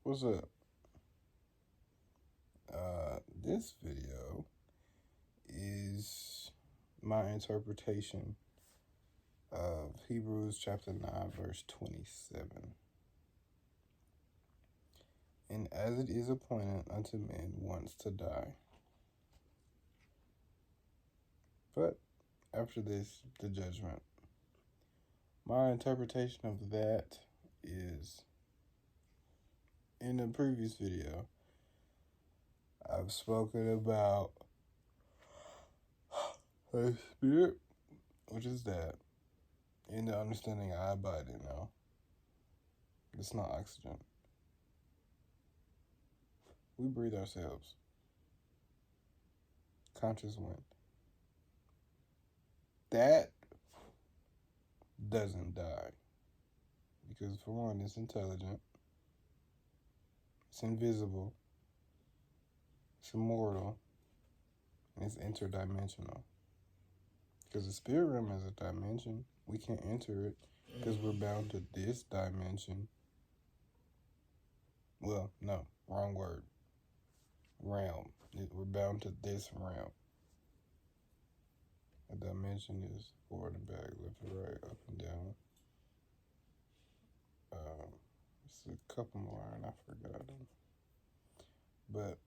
What's up? This video is my interpretation of Hebrews chapter 9, verse 27. And as it is appointed unto men once to die, but after this, the judgment. My interpretation of that is, in the previous video, I've spoken about the Spirit, which is that, in the understanding I abide in now. It's not oxygen. We breathe ourselves. Conscious wind. That doesn't die. Because for one, it's intelligent. It's invisible. It's immortal. And it's interdimensional. Because the spirit realm is a dimension. We can't enter it because we're bound to this dimension. Well, no, wrong word. Realm. We're bound to this realm. A dimension is forward and back, left and right, up and down. It's a couple more and I forgot them. But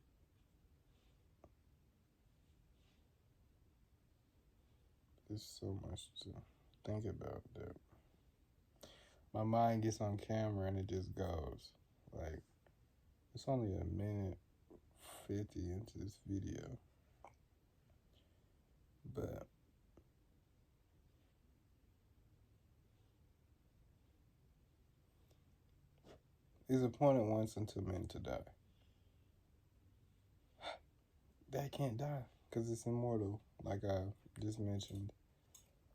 there's so much to think about that my mind gets on camera and it just goes. Like, it's only a minute 50 into this video. But it's appointed once unto men to die. That can't die because it's immortal, like I just mentioned.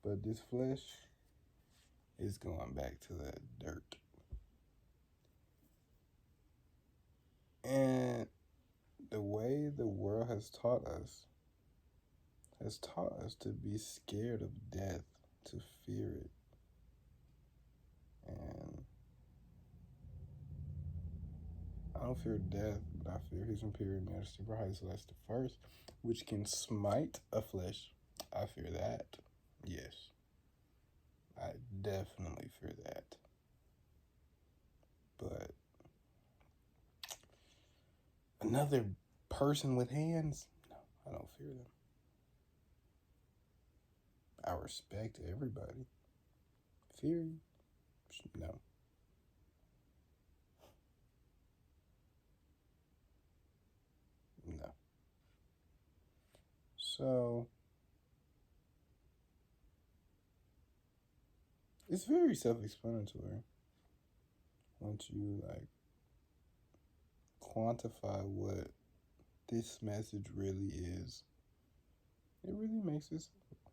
But this flesh is going back to that dirt. And the way the world has taught us to be scared of death, to fear it. And I don't fear death, but I fear his imperial majesty, for Haile Selassie the First, which can smite a flesh. I fear that. Yes. I definitely fear that. But another person with hands? No, I don't fear them. I respect everybody. Fear you? No. No. So, it's very self-explanatory once you, quantify what this message really is. It really makes it simple.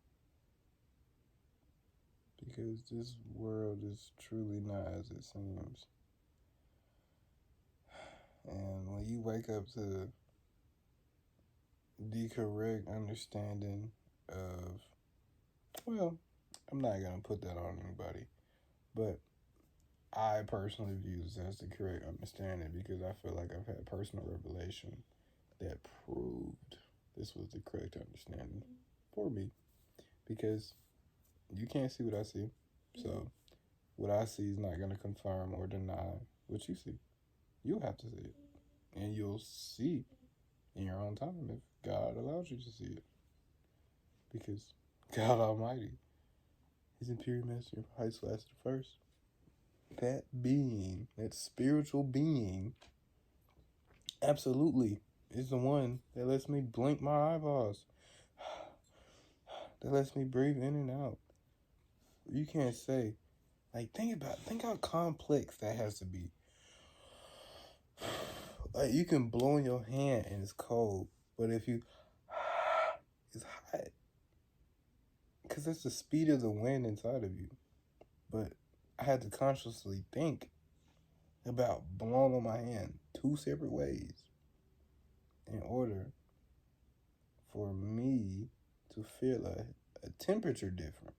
Because this world is truly not as it seems. And when you wake up to the correct understanding of, well, I'm not going to put that on anybody, but I personally view this as the correct understanding because I feel like I've had personal revelation that proved this was the correct understanding for me, because you can't see what I see. So what I see is not going to confirm or deny what you see. You'll have to see it. And you'll see in your own time if God allows you to see it. Because God Almighty, His Imperial Master, Haile Selassie the First, that being, that spiritual being, absolutely is the one that lets me blink my eyeballs. That lets me breathe in and out. You can't say, think how complex that has to be. Like, you can blow in your hand and it's cold, but if you, it's hot. Because that's the speed of the wind inside of you. But I had to consciously think about blowing on my hand 2 separate ways in order for me to feel a temperature difference.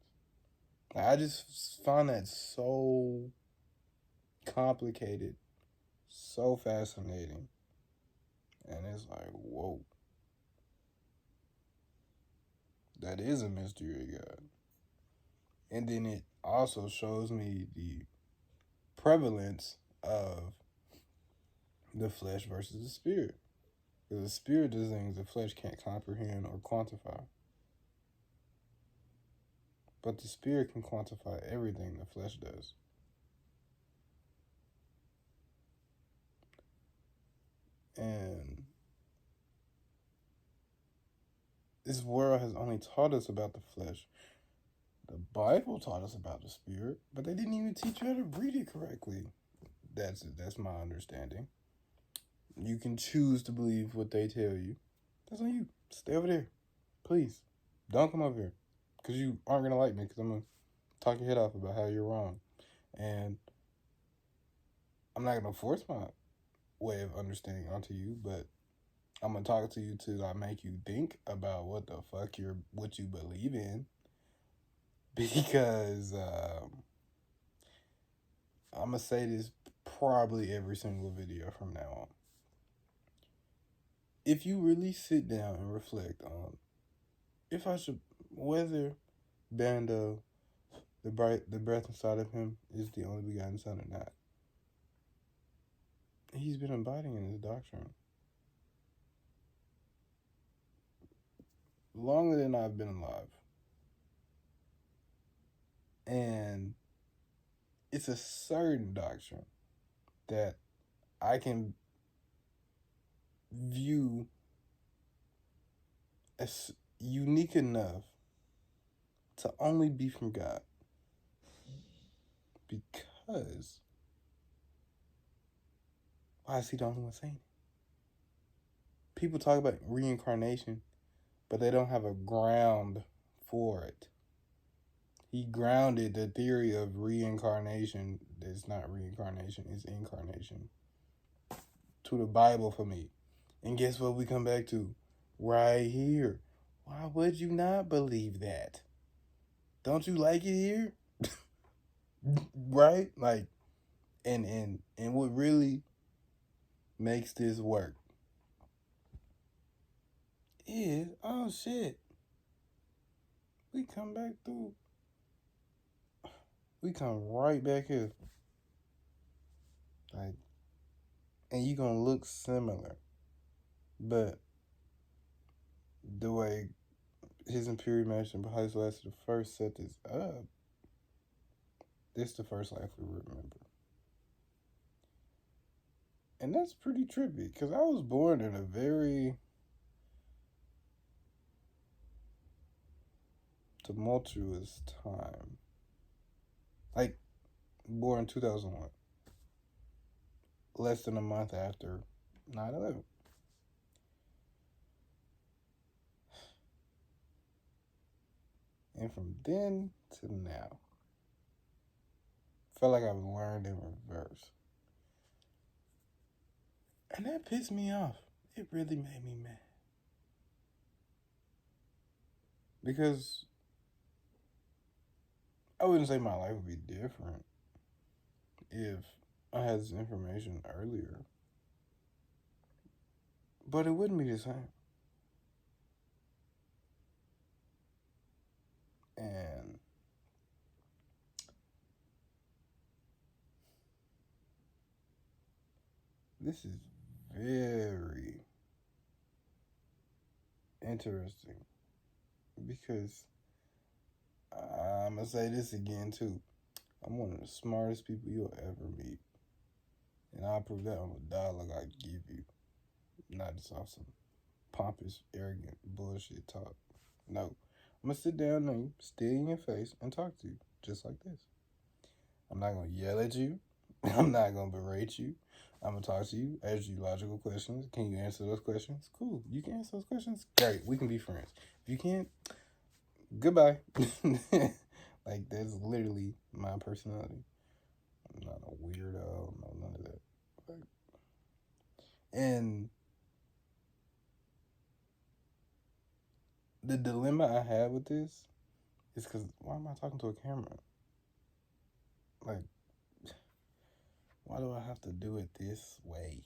I just find that so complicated, so fascinating. And it's like, whoa. That is a mystery of God. And then it also shows me the prevalence of the flesh versus the spirit. Because the spirit does things the flesh can't comprehend or quantify. But the spirit can quantify everything the flesh does. And this world has only taught us about the flesh. The Bible taught us about the spirit, but they didn't even teach you how to read it correctly. That's my understanding. You can choose to believe what they tell you. That's on you. Stay over there. Please. Don't come over here. Because you aren't going to like me, because I'm going to talk your head off about how you're wrong. And I'm not going to force my way of understanding onto you, but I'm going to talk to you till I make you think about what the fuck what you believe in. Because I'm going to say this probably every single video from now on. If you really sit down and reflect on if I should, whether Bando, the breath inside of him, is the only begotten son or not, he's been abiding in his doctrine longer than I've been alive. And it's a certain doctrine that I can view as unique enough to only be from God. Because why is he the only one saying it? People talk about reincarnation, but they don't have a ground for it. He grounded the theory of reincarnation, that's not reincarnation, it's incarnation, to the Bible for me. And guess what we come back to? Right here. Why would you not believe that? Don't you like it here? Right? Like, and what really makes this work is, oh shit, we come back through. We come right back here. Like, and you gonna look similar. But the way His Imperial Majesty Haile Selassie the First set this up, this the first life we remember. And that's pretty trippy, because I was born in a very tumultuous time. Like, born in 2001. Less than a month after 9/11. And from then to now, felt like I've learned in reverse. And that pissed me off. It really made me mad. Because I wouldn't say my life would be different if I had this information earlier. But it wouldn't be the same. And this is very interesting, because I'm going to say this again too. I'm one of the smartest people you'll ever meet. And I'll prove that on the dialogue I give you. Not just on some pompous, arrogant bullshit talk. No. I'm going to sit down and stare in your face and talk to you just like this. I'm not going to yell at you. I'm not going to berate you. I'm going to talk to you, ask you logical questions. Can you answer those questions? Cool. You can answer those questions? Great. We can be friends. If you can't, goodbye. Like, that's literally my personality. I'm not a weirdo. No, none of that. Like, and the dilemma I have with this is because why am I talking to a camera? Like, why Why do I have to do it this way?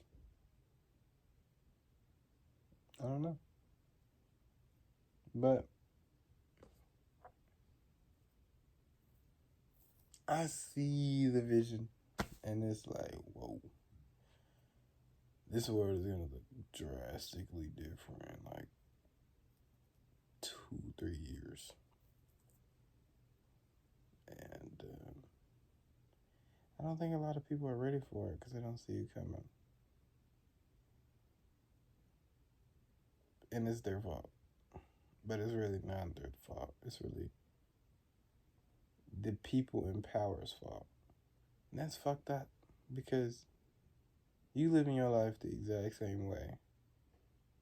I don't know. But I see the vision, and it's like, whoa. This world is going to look drastically different in like 2-3 years. And I don't think a lot of people are ready for it because they don't see it coming. And it's their fault. But it's really not their fault. It's really the people in power's fault. And that's fucked up because you living your life the exact same way.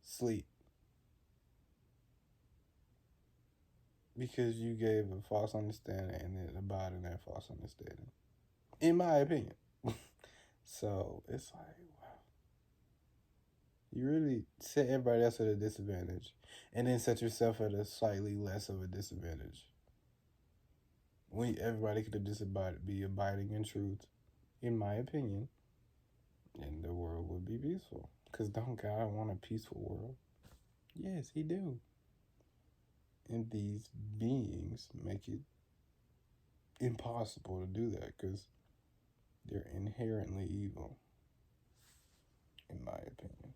Sleep. Because you gave a false understanding and then abide in that false understanding. In my opinion. So it's like, wow. You really set everybody else at a disadvantage and then set yourself at a slightly less of a disadvantage. When everybody could have just be abiding in truth, in my opinion, and the world would be peaceful. Because don't God want a peaceful world? Yes, he do. And these beings make it impossible to do that because they're inherently evil, in my opinion.